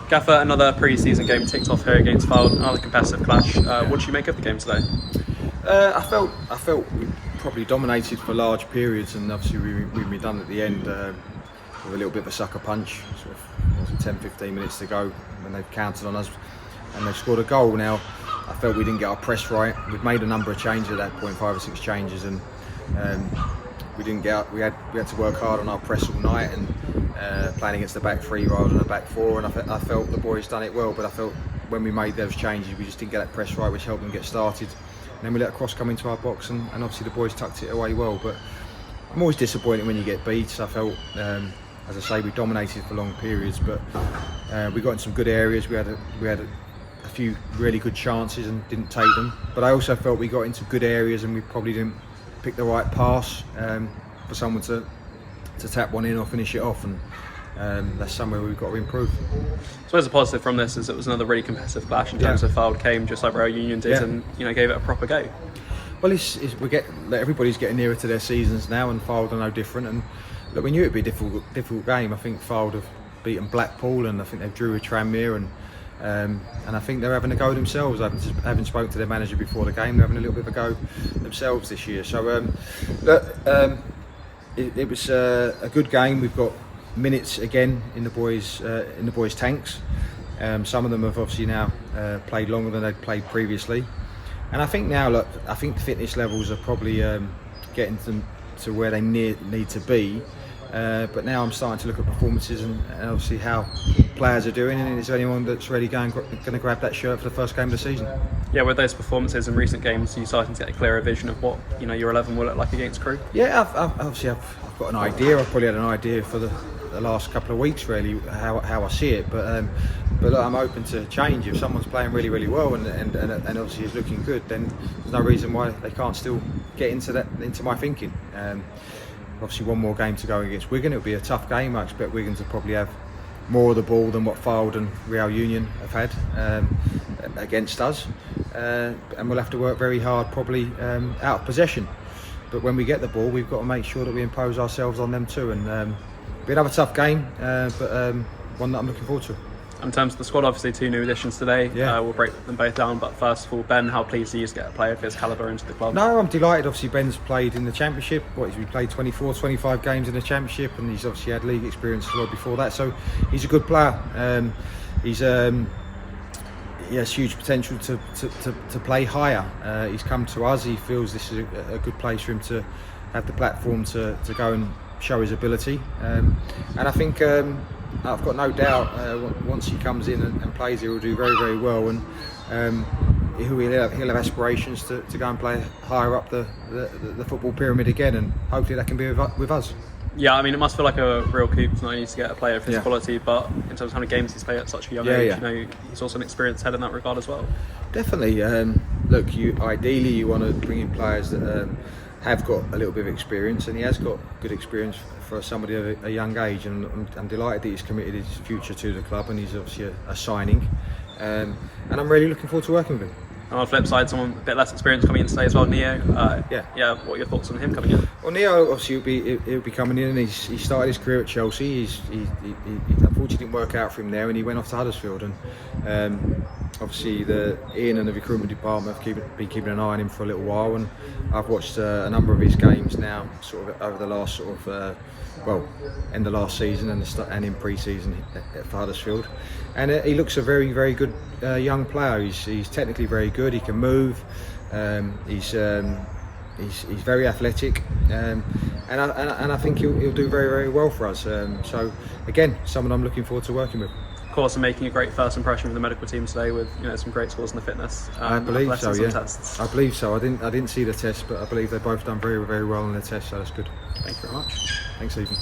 Gaffer, another pre-season game ticked off here against Fylde, another competitive clash. What do you make of the game today? I felt we probably dominated for large periods, and obviously we done at the end with a little bit of a sucker punch. Sort of 10-15 minutes to go when they've counted on us, and they've scored a goal. Now, I felt we didn't get our press right. We'd made a number of changes at that point, 5 or 6 changes, and we didn't get out. We had to work hard on our press all night and playing against the back three rather than the back four. And I felt the boys done it well, but I felt when we made those changes, we just didn't get that press right, which helped them get started. And then we let a cross come into our box, and obviously the boys tucked it away well. But I'm always disappointed when you get beat. I felt, as I say, we dominated for long periods, but we got in some good areas. We had a few really good chances and didn't take them. But I also felt we got into good areas and we probably didn't pick the right pass for someone to tap one in or finish it off, and that's somewhere we've got to improve. I suppose the positive from this is it was another really competitive clash in terms of Fylde came just like Rail Union did, and gave it a proper go. Well, everybody's getting nearer to their seasons now, and Fylde are no different. And look, we knew it'd be a difficult game. I think Fylde have beaten Blackpool, and I think they've drew with Tranmere, and I think they're having a go themselves. I haven't spoken to their manager before the game. They're having a little bit of a go themselves this year. So it was a good game. We've got minutes again in the boys' tanks. Some of them have obviously now played longer than they'd played previously, and I think now, look, I think the fitness levels are probably getting them to where they need to be. But now I'm starting to look at performances and obviously how players are doing, and is there anyone that's really going to grab that shirt for the first game of the season? Yeah, with those performances in recent games, are you starting to get a clearer vision of what your 11 will look like against Crewe? Yeah, I've got an idea. I've probably had an idea for the last couple of weeks, really, how I see it. But look, I'm open to change. If someone's playing really, really well and obviously is looking good, then there's no reason why they can't still get into my thinking. Obviously, one more game to go against Wigan. It'll be a tough game. I expect Wigan to probably have more of the ball than what Fylde and Real Union have had against us, and we'll have to work very hard, probably out of possession. But when we get the ball, we've got to make sure that we impose ourselves on them too. And it'll be another tough game, but one that I'm looking forward to. In terms of the squad, obviously 2 new additions today. Yeah. We'll break them both down, but first of all, Ben, how pleased are you to get a player of his calibre into the club? No, I'm delighted. Obviously, Ben's played in the Championship. He played 24, 25 games in the Championship, and he's obviously had league experience as well before that. So he's a good player. He has huge potential to play higher. He's come to us. He feels this is a good place for him to have the platform to go and show his ability. And I think I've got no doubt once he comes in and plays, he will do very, very well. And he'll have aspirations to go and play higher up the football pyramid again, and hopefully that can be with us. Yeah, I mean, it must feel like a real coup not only to get a player of his quality, but in terms of how many games he's played at such a young age, he's also an experienced head in that regard as well. Definitely. Look, ideally you want to bring in players that have got a little bit of experience, and he has got good experience for somebody of a young age, and I'm delighted that he's committed his future to the club, and he's obviously a signing, and I'm really looking forward to working with him. And on the flip side, someone a bit less experienced coming in today as well, Neo. What are your thoughts on him coming in? Well, Neo obviously he'll be coming in, and he started his career at Chelsea. He unfortunately didn't work out for him there, and he went off to Huddersfield. And obviously Ian and the recruitment department have been keeping an eye on him for a little while, and I've watched a number of his games now, sort of over the last end of last season and in pre-season for Huddersfield, and he looks a very, very good young player. He's technically very good. He can move. He's very athletic, and I think he'll do very, very well for us. So again, someone I'm looking forward to working with. Of course, and making a great first impression with the medical team today with some great scores in the fitness. I believe so. Yeah, tests. I believe so. I didn't see the test, but I believe they've both done very, very well in the test. So that's good. Thank you very much. Thanks, Ethan.